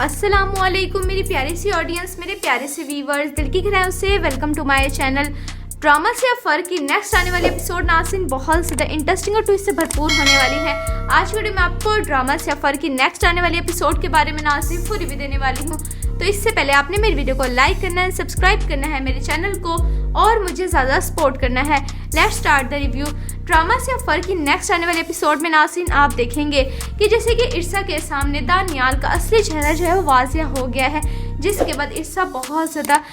अस्सलामुअलैकुम मेरी प्यारी सी ऑडियंस, मेरे प्यारे से व्यूवर्स, दिल की गहराइयों से welcome to my channel. Drama से अफर की नेक्स्ट आने वाली एपिसोड नाज़रीन बहुत ज़्यादा इंटरेस्टिंग और ट्विस्ट से भरपूर होने वाली है। आज वीडियो में आपको ड्रामा से अफर की नेक्स्ट आने वाली एपिसोड के बारे में नाज़रीन पूरी रिव्यू देने वाली हूँ। तो इससे पहले आपने मेरी वीडियो को लाइक करना है, सब्सक्राइब करना है मेरे चैनल को और मुझे ज़्यादा सपोर्ट करना है। Let's start the review. Drama से अफर की नेक्स्ट आने वाले एपिसोड में नाज़रीन आप देखेंगे कि जैसे कि इर्सा के सामने दानियाल का असली चेहरा जो है वो वाज़िया हो गया है, जिसके बाद इर्सा बहुत ज़्यादा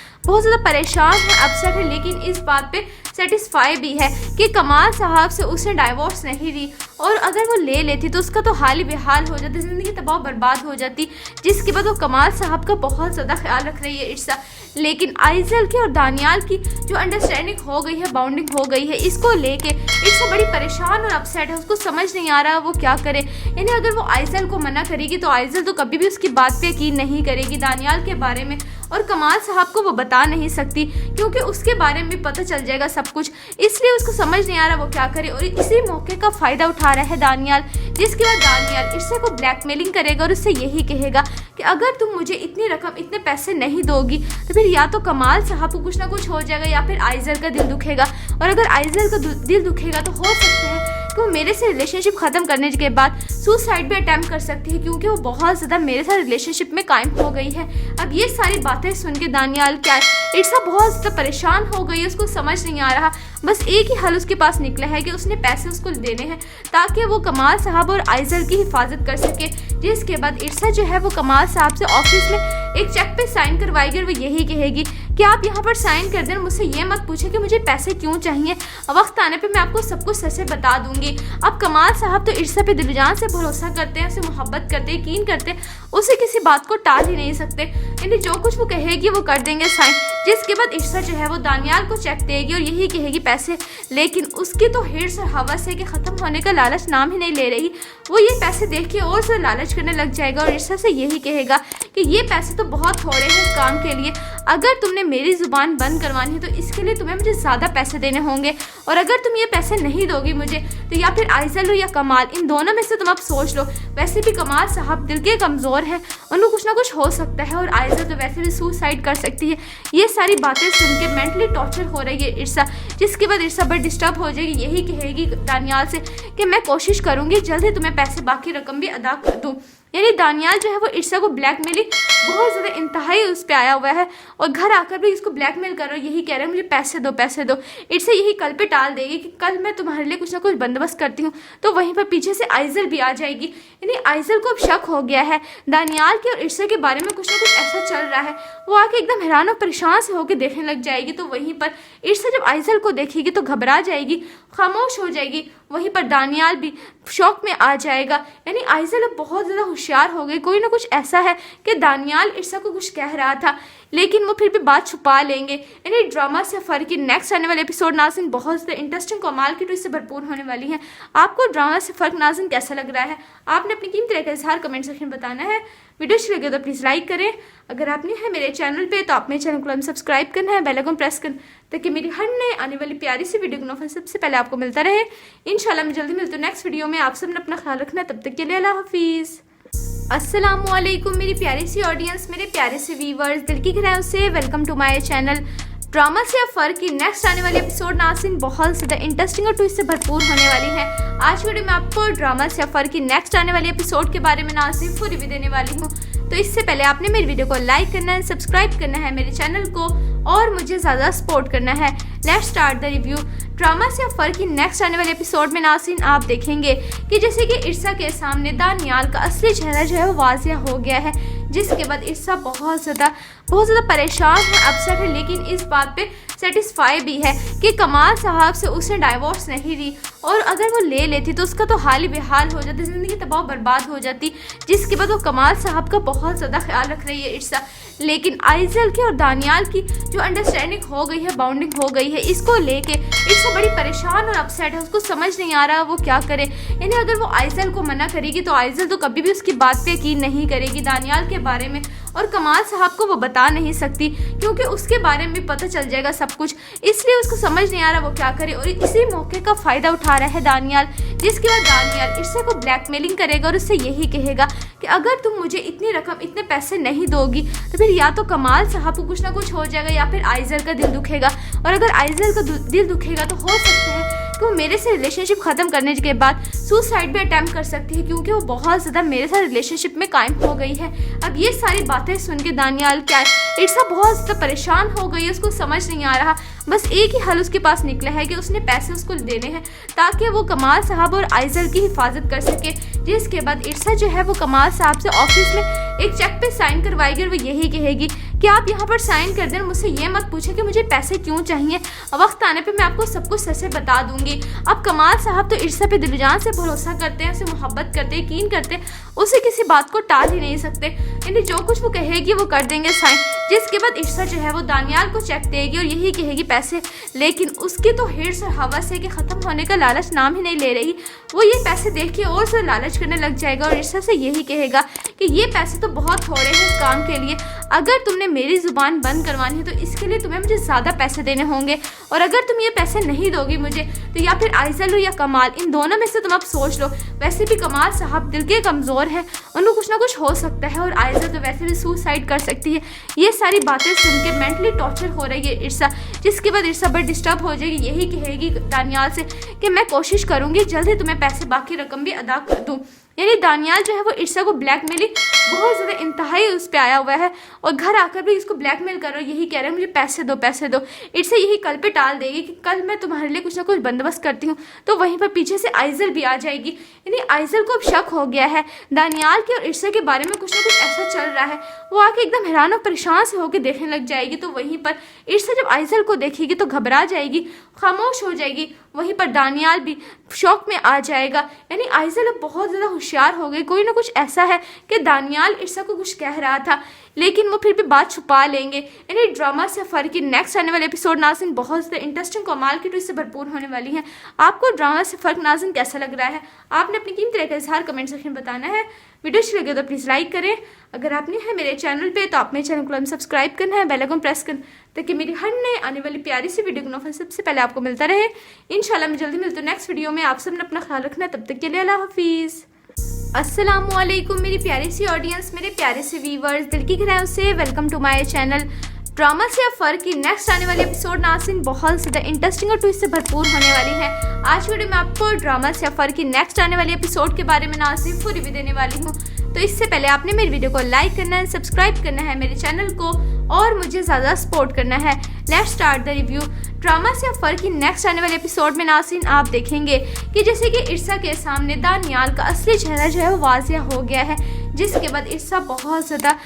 परेशान है, अपसेट है, लेकिन इस बात पे सेटिस्फाई भी है कि कमाल साहब से उसने डाइवोर्स नहीं ली और अगर वो ले लेती तो उसका तो हाल ही बेहाल हो जाती, ज़िंदगी तबाह बर्बाद हो जाती। जिसके बाद वो कमाल साहब का बहुत ज़्यादा ख्याल रख रही है इर्सा। लेकिन आइजल की और दानियाल की जो अंडरस्टैंडिंग हो गई है, बाउंडिंग हो गई है, इसको लेके इर्सा बड़ी परेशान और अपसेट है। उसको समझ नहीं आ रहा वो क्या करे। यानी अगर वो आइजल को मना करेगी तो आइजल तो कभी भी उसकी बात पे यकीन नहीं करेगी दानियाल के बारे में, और कमाल साहब को वो बता नहीं सकती क्योंकि उसके बारे में पता चल जाएगा सब कुछ। इसलिए उसको समझ नहीं आ रहा वो क्या करे और इसी मौके का फ़ायदा उठा रहा है दानियाल। जिसके बाद दानियाल इर्सा को ब्लैकमेलिंग करेगा और उससे यही कहेगा कि अगर तुम मुझे इतनी रकम, इतने पैसे नहीं दोगी तो फिर या तो कमाल साहब को कुछ ना कुछ हो जाएगा या फिर आइजल का दिल दुखेगा, और अगर आइजल का दिल दुखेगा तो हो सकता है कि वो मेरे से रिलेशनशिप ख़त्म करने के बाद सुसाइड भी अटैम्प्ट कर सकती है क्योंकि वो बहुत ज़्यादा मेरे साथ रिलेशनशिप में कायम हो गई है। अब ये सारी बातें सुन के दानियाल क्या इर्सा बहुत ज़्यादा परेशान हो गई है, उसको समझ नहीं आ रहा। बस एक ही हल उसके पास निकला है कि उसने पैसे उसको देने हैं ताकि वो कमाल साहब और आइजल की हिफाजत कर सके। जिसके बाद इर्सा जो है वो कमाल साहब से ऑफिस में एक चेक पे साइन करवाएगी और वो यही कहेगी कि आप यहाँ पर साइन कर दें, मुझसे ये मत पूछे कि मुझे पैसे क्यों चाहिए, वक्त आने पे मैं आपको सब कुछ सच से बता दूंगी। अब कमाल साहब तो इर्सा पे दिलजान से भरोसा करते हैं, उसे मोहब्बत करते हैं, यकीन करते हैं, उसे किसी बात को टाल ही नहीं सकते। यानी जो कुछ वो कहेगी वो कर देंगे साइन। जिसके बाद इर्सा जो है वो दानियाल को चेक देगी और यही कहेगी पैसे, लेकिन उसकी तो हिर्स और हवस है कि ख़त्म होने का लालच नाम ही नहीं ले रही। वो ये पैसे देख के और से लालच करने लग जाएगा और इर्सा से यही कहेगा कि ये पैसे तो बहुत थोड़े हैं इस काम के लिए, अगर तुमने मेरी ज़ुबान बंद करवानी है तो इसके लिए तुम्हें मुझे ज़्यादा पैसे देने होंगे, और अगर तुम ये पैसे नहीं दोगी मुझे तो या फिर आइजल हो या कमाल, इन दोनों में से तुम अब सोच लो। वैसे भी कमाल साहब दिल के कमज़ोर हैं, उनको कुछ ना कुछ हो सकता है, और आइजल तो वैसे भी सुसाइड कर सकती है। ये सारी बातें सुन के मेंटली टॉर्चर हो रही है इर्सा। जिसके बाद इर्सा बड़ी डिस्टर्ब हो जाएगी, यही कहेगी दानियाल से कि मैं कोशिश करूँगी जल्द ही तुम्हें पैसे, बाकी रकम भी अदा कर दूँ। यानी दानियाल जो है वो इर्सा को ब्लैकमेलिंग बहुत ज़्यादा इंतहाई उस पर आया हुआ है और घर आकर भी इसको ब्लैकमेल कर रहा है, यही कह रहा है मुझे पैसे दो पैसे दो। इर्सा यही कल पे टाल देगी कि कल मैं तुम्हारे लिए कुछ ना कुछ बंदोबस्त करती हूँ, तो वहीं पर पीछे से आइजल भी आ जाएगी। यानी आइजल को अब शक हो गया है दानियाल के और इर्सा के बारे में, कुछ ना कुछ ऐसा चल रहा है। वो आके एकदम हैरान और परेशान से होकर देखने लग जाएगी। तो वहीं पर इर्सा जब आइजल को देखेगी तो घबरा जाएगी, खामोश हो जाएगी। वहीं पर दानियाल भी शौक में आ जाएगा। यानी आइजल अब बहुत ज़्यादा होशियार हो गई। कोई ना कुछ ऐसा है कि दानियाल इर्सा को कुछ कह रहा था लेकिन वो फिर भी बात छुपा लेंगे। यानी ड्रामा से अफर की नेक्स्ट आने वाले एपिसोड नाज़रीन बहुत ज़्यादा इंटरेस्टिंग, कमाल की ट्विस्ट से भरपूर होने वाली है। आपको ड्रामा से फर्क नाज़रीन कैसा लग रहा है? आपने अपनी कीमती राय का इज़हार कमेंट सेक्शन में बताना है। वीडियो अच्छी लगे तो प्लीज़ लाइक करें। अगर आप नहीं है मेरे चैनल पे तो आप मेरे चैनल को सब्सक्राइब करना है, बेल आइकन प्रेस करना ताकि मेरी हर नए आने वाली प्यारी सी वीडियो का नोटिफिकेशन सबसे पहले आपको मिलता रहे। इंशाल्लाह मैं जल्दी मिलती हूँ नेक्स्ट वीडियो में। आप सब ने अपना ख्याल रखना है, तब तक के लिए अल्लाह हाफिज़। अस्सलामुअलैकुम मेरी प्यारी सी ऑडियंस, मेरे प्यारे से व्यूवर्स, दिल की गहराइयों से welcome to my channel. Drama से अफर की नेक्स्ट आने वाली एपिसोड नाज़रीन बहुत ज़्यादा इंटरेस्टिंग और ट्विस्ट से भरपूर होने वाली है। आज वीडियो में आपको ड्रामा से अफर की नेक्स्ट आने वाली एपिसोड के बारे में नाज़रीन पूरी रिव्यू देने वाली हूँ। तो इससे पहले आपने मेरी वीडियो को लाइक करना है, सब्सक्राइब करना है मेरे चैनल को और मुझे ज़्यादा सपोर्ट करना है। Let's start the review. Drama से अफर की नेक्स्ट आने वाले एपिसोड में नाज़रीन आप देखेंगे कि जैसे कि इर्सा के सामने दानियाल का असली चेहरा जो है वो वाज़िया हो गया है। जिसके बाद इर्सा बहुत ज़्यादा परेशान है, अपसेट है, लेकिन इस बात पे सेटिस्फाई भी है कि कमाल साहब से उसने डाइवोर्स नहीं ली, और अगर वो ले लेती तो उसका तो हाल ही बेहाल हो जाती, ज़िंदगी तबाह बर्बाद हो जाती। जिसके बाद वो कमाल साहब का बहुत ज़्यादा ख्याल रख रही है इर्सा। लेकिन आइजल की और दानियाल की जो अंडरस्टैंडिंग हो गई है, बाउंडिंग हो गई है, इसको लेके इर्सा बड़ी परेशान और अपसेट है। उसको समझ नहीं आ रहा वो क्या करे। यानी अगर वो आइजल को मना करेगी तो आइजल तो कभी भी उसकी बात पे यकीन नहीं करेगी दानियाल के बारे में, और कमाल साहब को वो बता नहीं सकती क्योंकि उसके बारे में पता चल जाएगा सब कुछ। इसलिए उसको समझ नहीं आ रहा वो क्या करे और इसी मौके का फ़ायदा उठा रहा है दानियाल, जिसके बाद दानियाल इर्सा को ब्लैकमेलिंग करेगा और उससे यही कहेगा कि अगर तुम मुझे इतनी रकम, इतने पैसे नहीं दोगी तो फिर या तो कमाल साहब को कुछ ना कुछ हो जाएगा या फिर आइज़ल का दिल दुखेगा। और अगर आइज़ल का दिल दुखेगा तो हो सकता है कि वो मेरे से रिलेशनशिप ख़त्म करने के बाद सुसाइड भी अटैम्प्ट कर सकती है क्योंकि वो बहुत ज़्यादा मेरे साथ रिलेशनशिप में कायम हो गई है। अब ये सारी बातें सुन के दानियाल क्या इर्सा बहुत ज़्यादा परेशान हो गई है, उसको समझ नहीं आ रहा। बस एक ही हल उसके पास निकला है कि उसने पैसे उसको देने हैं ताकि वो कमाल साहब और आइज़ल की हिफाजत कर सके। जिसके बाद इर्सा जो है वो कमाल साहब से ऑफिस में एक चेक पे साइन करवाएगी और वो यही कहेगी कि आप यहाँ पर साइन कर दें, मुझसे ये मत पूछे कि मुझे पैसे क्यों चाहिए, वक्त आने पे मैं आपको सब कुछ सच से बता दूंगी। अब कमाल साहब तो इर्सा पे दिलजान से भरोसा करते हैं, उसे मोहब्बत करते हैं, यकीन करते हैं, उसे किसी बात को टाल ही नहीं सकते, यानी जो कुछ वो कहेगी वो कर देंगे साइन। जिसके बाद इर्सा जो है वो दानियाल को चेक देगी और यही कहेगी पैसे, लेकिन उसकी तो हिर्स और हवस है कि ख़त्म होने का लालच नाम ही नहीं ले रही। वो ये पैसे देख के और से लालच करने लग जाएगा और इर्सा से यही कहेगा कि ये पैसे तो बहुत थोड़े हैं इस काम के लिए, अगर तुमने मेरी ज़ुबान बंद करवानी है तो इसके लिए तुम्हें मुझे ज़्यादा पैसे देने होंगे, और अगर तुम ये पैसे नहीं दोगी मुझे तो या फिर आइज़ल हो या कमाल, इन दोनों में से तुम अब सोच लो। वैसे भी कमाल साहब दिल के कमज़ोर हैं, उनको कुछ ना कुछ हो सकता है, और आइज़ल तो वैसे भी सुसाइड कर सकती है। ये सारी बातें सुन के मेंटली टॉर्चर हो रही है इर्सा। जिसके बाद इर्सा बड़ी डिस्टर्ब हो जाएगी, यही कहेगी दानियाल से कि मैं कोशिश करूँगी जल्द ही तुम्हें पैसे, बाकी रकम भी अदा कर दूँ। यानी दानियाल जो है वो इर्सा को ब्लैकमेलिंग बहुत ज़्यादा इंतहाई उस पर आया हुआ है और घर आकर भी इसको ब्लैकमेल कर रहा है, यही कह रहा है मुझे पैसे दो पैसे दो। इर्सा यही कल पे टाल देगी कि कल मैं तुम्हारे लिए कुछ ना कुछ बंदोबस्त करती हूँ, तो वहीं पर पीछे से आइज़ल भी आ जाएगी। यानी आइज़ल को अब शक हो गया है दानियाल के और इर्सा के बारे में, कुछ ना कुछ ऐसा चल रहा है। वो आके एकदम हैरान और परेशान से होकर देखने लग जाएगी, तो वहीं पर इर्सा जब आइज़ल को देखेगी तो घबरा जाएगी, खामोश हो जाएगी। वहीं पर दानियाल भी शौक में आ जाएगा। यानी आइज़ल अब बहुत ज़्यादा होशियार हो गई, कोई ना कुछ ऐसा है कि दानियाल इर्सा को कुछ कह रहा था लेकिन वो फिर भी बात छुपा लेंगे। यानी ड्रामा से फर्क की नेक्स्ट आने वाले एपिसोड नाज़रीन बहुत ज़्यादा इंटरेस्टिंग, कमाल की ट्विस्ट से भरपूर होने वाली है। आपको ड्रामा से फर्क नाज़रीन कैसा लग रहा है? आपने अपनी कीमती राय का इज़हार कमेंट सेक्शन में बताना है। वीडियो अच्छी लगे तो प्लीज़ लाइक करें, अगर आपने है मेरे चैनल पे तो आप मेरे चैनल को सब्सक्राइब करना है, बेल आइकन प्रेस करना ताकि मेरी हर नए आने वाली प्यारी सी वीडियो का नोटिफिकेशन सबसे पहले आपको मिलता रहे। इंशाल्लाह मैं जल्दी मिलती हूँ नेक्स्ट वीडियो में। आप सबने अपना ख्याल रखना है, तब तक के लिए अल्लाह हाफिज़। अस्सलामुअलैकुम मेरी प्यारी सी ऑडियंस, मेरे प्यारे से व्यूवर्स, दिल की गहराइयों से welcome to my channel. Drama से फर्क की नेक्स्ट आने वाली एपिसोड नाज़रीन बहुत ज़्यादा इंटरेस्टिंग और ट्विस्ट से भरपूर होने वाली है। आज वीडियो में आपको ड्रामा से फर्क की नेक्स्ट आने वाली एपिसोड के बारे में नाज़रीन पूरी रिव्यू देने वाली हूँ। तो इससे पहले आपने मेरी वीडियो को लाइक करना है, सब्सक्राइब करना है मेरे चैनल को और मुझे ज़्यादा सपोर्ट करना है। Let's start the review. Drama से फर्क की नेक्स्ट आने वाले एपिसोड में नाज़रीन आप देखेंगे कि जैसे कि इर्सा के सामने दानियाल का असली चेहरा जो है वो वाज़िया हो गया है। जिसके बाद इर्सा बहुत ज़्यादा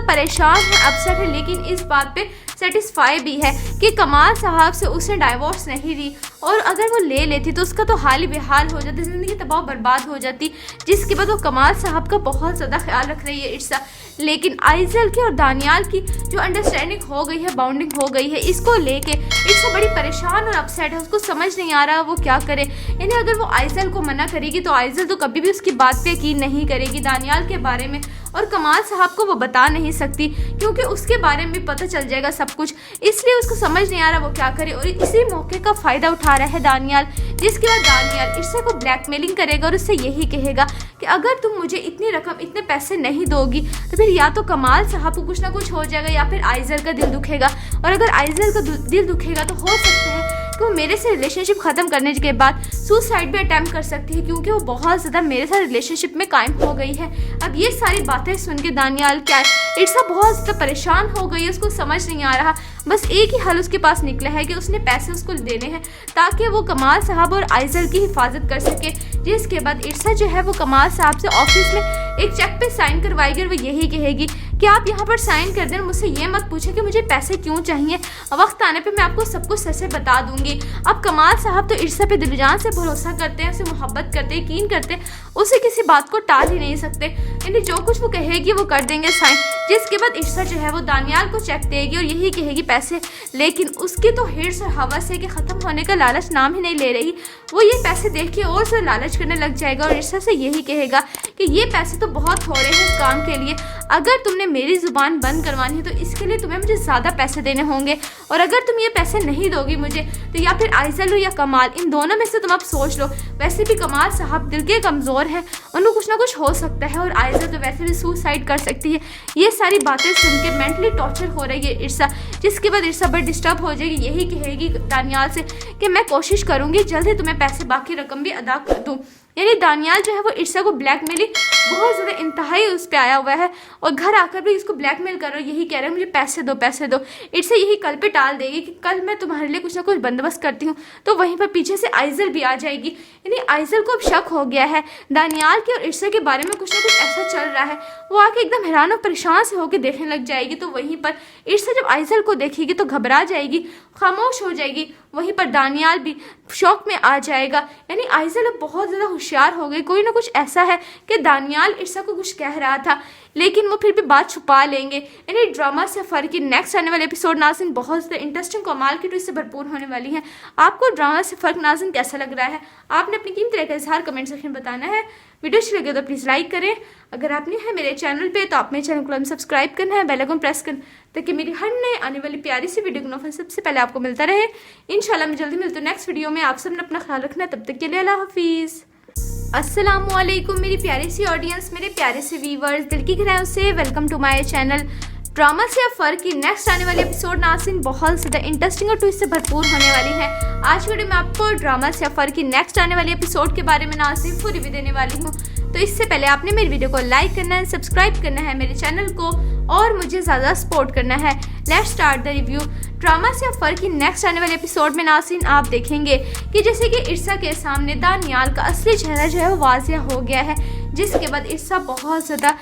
परेशान है, अपसेट है, लेकिन इस बात पे सेटिस्फाई भी है कि कमाल साहब से उसने डाइवोर्स नहीं ली, और अगर वो ले लेती तो उसका तो हाल ही बेहाल हो जाती, ज़िंदगी तबाह बर्बाद हो जाती। जिसके बाद वो कमाल साहब का बहुत ज़्यादा ख्याल रख रही है इर्सा। लेकिन आइज़ल की और दानियाल की जो अंडरस्टैंडिंग हो गई है, बाउंडिंग हो गई है, इसको लेके इर्सा बड़ी परेशान और अपसेट है, उसको समझ नहीं आ रहा वो क्या करे। यानी अगर वो आइज़ल को मना करेगी तो आइज़ल तो कभी भी उसकी बात पे यकीन नहीं करेगी दानियाल के बारे में, और कमाल साहब को वो बता नहीं सकती क्योंकि उसके बारे में पता चल जाएगा सब कुछ। इसलिए उसको समझ नहीं आ रहा वो क्या करे और इसी मौके का फ़ायदा उठा रहा है दानियाल। जिसके बाद दानियाल इर्सा को ब्लैकमेलिंग करेगा और उससे यही कहेगा कि अगर तुम मुझे इतनी रकम, इतने पैसे नहीं दोगी तो फिर या तो कमाल साहब को कुछ ना कुछ हो जाएगा या फिर आइज़ल का दिल दुखेगा, और अगर आइज़ल का दिल दुखेगा तो हो सकता है कि वो मेरे से रिलेशनशिप ख़त्म करने के बाद सुसाइड भी अटैम्प्ट कर सकती है क्योंकि वो बहुत ज़्यादा मेरे साथ रिलेशनशिप में कायम हो गई है। अब ये सारी बातें सुन के दानियाल क्या इर्सा बहुत ज़्यादा परेशान हो गई है, उसको समझ नहीं आ रहा। बस एक ही हल उसके पास निकला है कि उसने पैसे उसको देने हैं ताकि वो कमाल साहब और आइज़ल की हिफाजत कर सके। जिसके बाद इर्सा जो है वो कमाल साहब से ऑफिस में एक चेक पे साइन करवाएगी और वो यही कहेगी कि आप यहाँ पर साइन कर दें, मुझसे ये मत पूछे कि मुझे पैसे क्यों चाहिए, वक्त आने पे मैं आपको सब कुछ सच से बता दूंगी। अब कमाल साहब तो इर्सा पे दिलजान से भरोसा करते हैं, उसे मोहब्बत करते हैं, यकीन करते हैं, उसे किसी बात को टाल ही नहीं सकते, यानी जो कुछ वो कहेगी वो कर देंगे साइन। जिसके बाद इर्सा जो है वो दानियाल को चेक देगी और यही कहेगी पैसे, लेकिन उसकी तो हिर्स और हवस है कि ख़त्म होने का लालच नाम ही नहीं ले रही। वो ये पैसे देख के और से लालच करने लग जाएगा और इर्सा से यही कहेगा कि ये पैसे तो बहुत थोड़े हैं इस काम के लिए, अगर तुमने मेरी ज़ुबान बंद करवानी है तो इसके लिए तुम्हें मुझे ज़्यादा पैसे देने होंगे, और अगर तुम ये पैसे नहीं दोगी मुझे तो या फिर आइजल हो या कमाल, इन दोनों में से तुम अब सोच लो। वैसे भी कमाल साहब दिल के कमज़ोर हैं, उनको कुछ ना कुछ हो सकता है, और आइजल तो वैसे भी सुसाइड कर सकती है। ये सारी बातें सुन के मेंटली टॉर्चर हो रही है इर्सा। जिसके बाद इर्सा बड़ी डिस्टर्ब हो जाएगी, यही कहेगी दानियाल से कि मैं कोशिश करूँगी जल्द ही तुम्हें पैसे बाकी रकम भी अदा कर दूँ। यानी दानियाल जो है वो इर्सा को ब्लैकमेलिंग बहुत ज़्यादा इंतहाई उस पर आया हुआ है, और घर आकर भी इसको ब्लैकमेल कर रहा है, यही कह रहा है मुझे पैसे दो पैसे दो। इर्सा यही कल पे टाल देगी कि कल मैं तुम्हारे लिए कुछ ना कुछ बंदोबस्त करती हूँ। तो वहीं पर पीछे से आइजल भी आ जाएगी। यानी आइजल को अब शक हो गया है दानियाल के और इर्सा के बारे में, कुछ ना कुछ ऐसा चल रहा है। वो आके एकदम हैरान और परेशान से होकर देखने लग जाएगी। तो वहीं पर इर्सा जब आइजल को देखेगी तो घबरा जाएगी, खामोश हो जाएगी। वहीं पर दानियाल भी शौक में आ जाएगा। यानी आइजल अब बहुत ज़्यादा होशियार हो गई। कोई ना कुछ ऐसा है कि दानियाल इर्सा को कुछ कह रहा था, लेकिन वो फिर भी बात छुपा लेंगे। यानी ड्रामा सफ़र की नेक्स्ट आने वाले एपिसोड नाज़रीन बहुत ज़्यादा इंटरेस्टिंग कमाल की ट्विस्ट से भरपूर होने वाली है। आपको ड्रामा सफ़र नाज़रीन कैसा लग रहा है? आपने अपनी कीमती राय का इज़हार कमेंट सेक्शन में बताना है। वीडियो अच्छी लगे तो प्लीज़ लाइक करें। अगर आप नहीं है मेरे चैनल पे तो आप मेरे चैनल को सब्सक्राइब करना है, बेल आइकन प्रेस करना, ताकि मेरी हर नए आने वाली प्यारी सी वीडियो का नोटिफिकेशन सबसे पहले आपको मिलता रहे। इंशाल्लाह मैं जल्दी मिलती हूँ नेक्स्ट वीडियो में। आप सबने अपना ख्याल रखना है, तब तक के लिए अल्लाह हाफिज़। अस्सलामुअलैकुम मेरी प्यारी सी ऑडियंस, मेरे प्यारे से व्यूवर्स, दिल की गहराइयों से welcome to my channel. Drama से अफर की नेक्स्ट आने वाली एपिसोड नाज़रीन बहुत ज़्यादा इंटरेस्टिंग और ट्विस्ट से भरपूर होने वाली है। आज वीडियो में आपको ड्रामा से अफर की नेक्स्ट आने वाली एपिसोड के बारे में नाज़रीन पूरी रिव्यू देने वाली हूँ। तो इससे पहले आपने मेरी वीडियो को लाइक करना है, सब्सक्राइब करना है मेरे चैनल को, और मुझे ज़्यादा सपोर्ट करना है। Let's start the review. Drama से अफर की नेक्स्ट आने वाले एपिसोड में नाज़रीन आप देखेंगे कि जैसे कि इर्सा के सामने दानियाल का असली चेहरा जो है वो वाज़िया हो गया है। जिसके बाद इर्सा बहुत ज़्यादा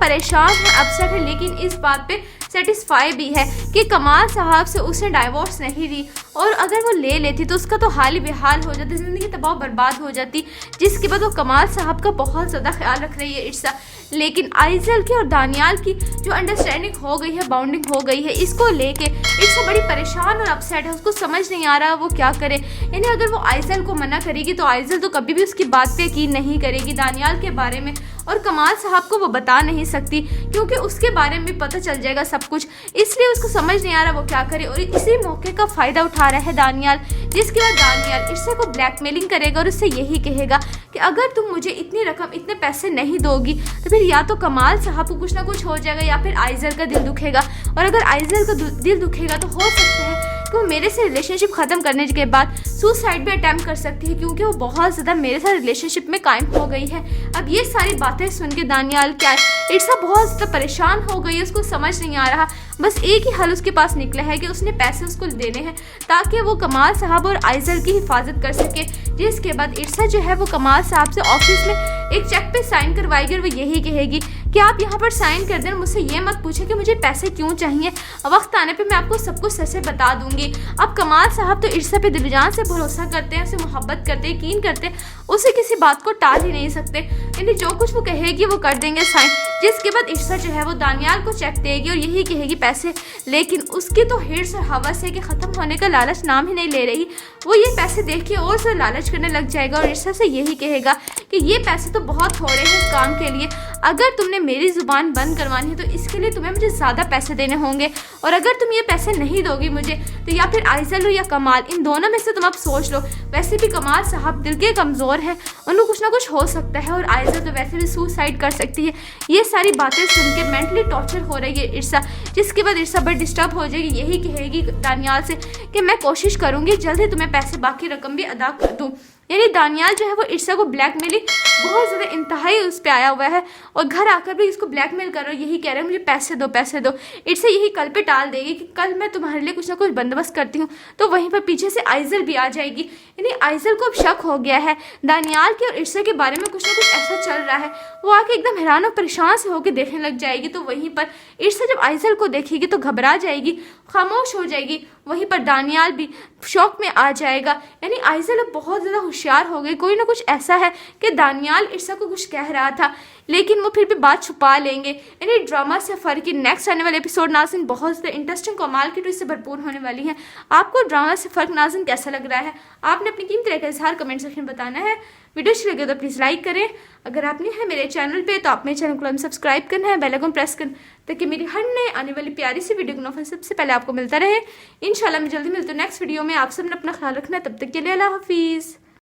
परेशान है, अपसेट है, लेकिन इस बात पे सेटिस्फाई भी है कि कमाल साहब से उसने डाइवोर्स नहीं दी, और अगर वो ले लेती तो उसका तो हाल ही बेहाल हो जाती, ज़िंदगी तबाह बर्बाद हो जाती। जिसके बाद वो कमाल साहब का बहुत ज़्यादा ख्याल रख रही है इर्सा। लेकिन आइजल की और दानियाल की जो अंडरस्टैंडिंग हो गई है, बाउंडिंग हो गई है, इसको लेके इर्सा बड़ी परेशान और अपसेट है। उसको समझ नहीं आ रहा वो क्या करे। यानी अगर वो आइजल को मना करेगी तो आइजल तो कभी भी उसकी बात पे यकीन नहीं करेगी दानियाल के बारे में, और कमाल साहब को वो बता नहीं सकती क्योंकि उसके बारे में पता चल जाएगा सब कुछ। इसलिए उसको समझ नहीं आ रहा वो क्या करे, और इसी मौके का फ़ायदा उठा रहा है दानियाल। जिसके बाद दानियाल इर्सा को ब्लैकमेलिंग करेगा और उससे यही कहेगा कि अगर तुम मुझे इतनी रकम, इतने पैसे नहीं दोगी तो फिर या तो कमाल साहब को कुछ ना कुछ हो जाएगा, या फिर आइजल का दिल दुखेगा। और अगर आइजल का दिल दुखेगा तो हो सकता है कि वो मेरे से रिलेशनशिप ख़त्म करने के बाद सुसाइड भी अटैम्प्ट कर सकती है, क्योंकि वो बहुत ज़्यादा मेरे साथ रिलेशनशिप में कायम हो गई है। अब ये सारी बातें सुन के दानियाल क्या इर्सा बहुत ज़्यादा परेशान हो गई है। उसको समझ नहीं आ रहा, बस एक ही हल उसके पास निकला है कि उसने पैसे उसको देने हैं ताकि वो कमाल साहब और आइजल की हिफाजत कर सके। जिसके बाद इर्सा जो है वो कमाल साहब से ऑफिस में एक चेक पे साइन करवाएगी, और वो यही कहेगी कि आप यहाँ पर साइन कर दें, मुझसे ये मत पूछे कि मुझे पैसे क्यों चाहिए, वक्त आने पे मैं आपको सब कुछ सच से बता दूंगी। अब कमाल साहब तो इर्सा पे दिलजान से भरोसा करते हैं, उसे मोहब्बत करते हैं, यकीन करते हैं, उसे किसी बात को टाल ही नहीं सकते। यानी जो कुछ वो कहेगी वो कर देंगे साइन। जिसके बाद इर्सा जो है वो दानियाल को चेक देगी और यही कहेगी पैसे, लेकिन उसकी तो हिर्स और हवस है कि ख़त्म होने का लालच नाम ही नहीं ले रही। वो ये पैसे देख के और से लालच करने लग जाएगा, और इर्सा से यही कहेगा कि ये पैसे तो बहुत थोड़े हैं इस काम के लिए, अगर तुमने मेरी ज़ुबान बंद करवानी है तो इसके लिए तुम्हें मुझे ज़्यादा पैसे देने होंगे, और अगर तुम ये पैसे नहीं दोगी मुझे तो या फिर आइजल हो या कमाल, इन दोनों में से तुम अब सोच लो। वैसे भी कमाल साहब दिल के कमज़ोर हैं, उनको कुछ ना कुछ हो सकता है, और आइजल तो वैसे भी सुसाइड कर सकती है। ये सारी बातें सुन के मेंटली टॉर्चर हो रही है इर्सा। जिसके बाद इर्सा बड़ी डिस्टर्ब हो जाएगी, यही कहेगी दानियाल से कि मैं कोशिश करूँगी जल्द ही तुम्हें पैसे बाकी रकम भी अदा कर दूँ। यानी दानियाल जो है वो इर्सा को ब्लैकमेलिंग बहुत ज़्यादा इंतहाई उस पर आया हुआ है, और घर आकर भी इसको ब्लैकमेल कर रहा है, यही कह रहा है मुझे पैसे दो पैसे दो। इर्सा यही कल पे टाल देगी कि कल मैं तुम्हारे लिए कुछ ना कुछ बंदोबस्त करती हूँ। तो वहीं पर पीछे से आइजल भी आ जाएगी। यानी आइजल को अब शक हो गया है दानियाल के और इर्सा के बारे में, कुछ ना कुछ ऐसा चल रहा है। वो आके एकदम हैरान और परेशान से होकर देखने लग जाएगी। तो वहीं पर इर्सा जब आइजल को देखेगी तो घबरा जाएगी, खामोश हो जाएगी। वहीं पर दानियाल भी शौक में आ जाएगा। यानी आइजल अब बहुत ज़्यादा होशियार हो गए। कोई ना कुछ ऐसा है कि दानियाल इर्सा को कुछ कह रहा था लेकिन वो फिर भी बात छुपा लेंगे। यानी ड्रामा सफ़र की नेक्स्ट आने वाले एपिसोड नाज़रीन बहुत ज़्यादा इंटरेस्टिंग कमाल की ट्विस्ट से भरपूर होने वाली है। आपको ड्रामा सफ़र नाज़रीन कैसा लग रहा है? आपने अपनी कीमती राय का इजहार कमेंट सेक्शन में बताना है। वीडियो अच्छी लगे तो प्लीज़ लाइक करें। अगर आप नहीं है मेरे चैनल पे तो आप मेरे चैनल को सब्सक्राइब करना है, बेल आइकन प्रेस करना ताकि मेरी हर नए आने वाली प्यारी सी वीडियो का नोटिफिकेशन सबसे पहले आपको मिलता रहे। इंशाल्लाह मैं जल्दी मिलती हूँ नेक्स्ट वीडियो में। आप सबने अपना ख्याल रखना है, तब तक के लिए अल्लाह हाफिज़।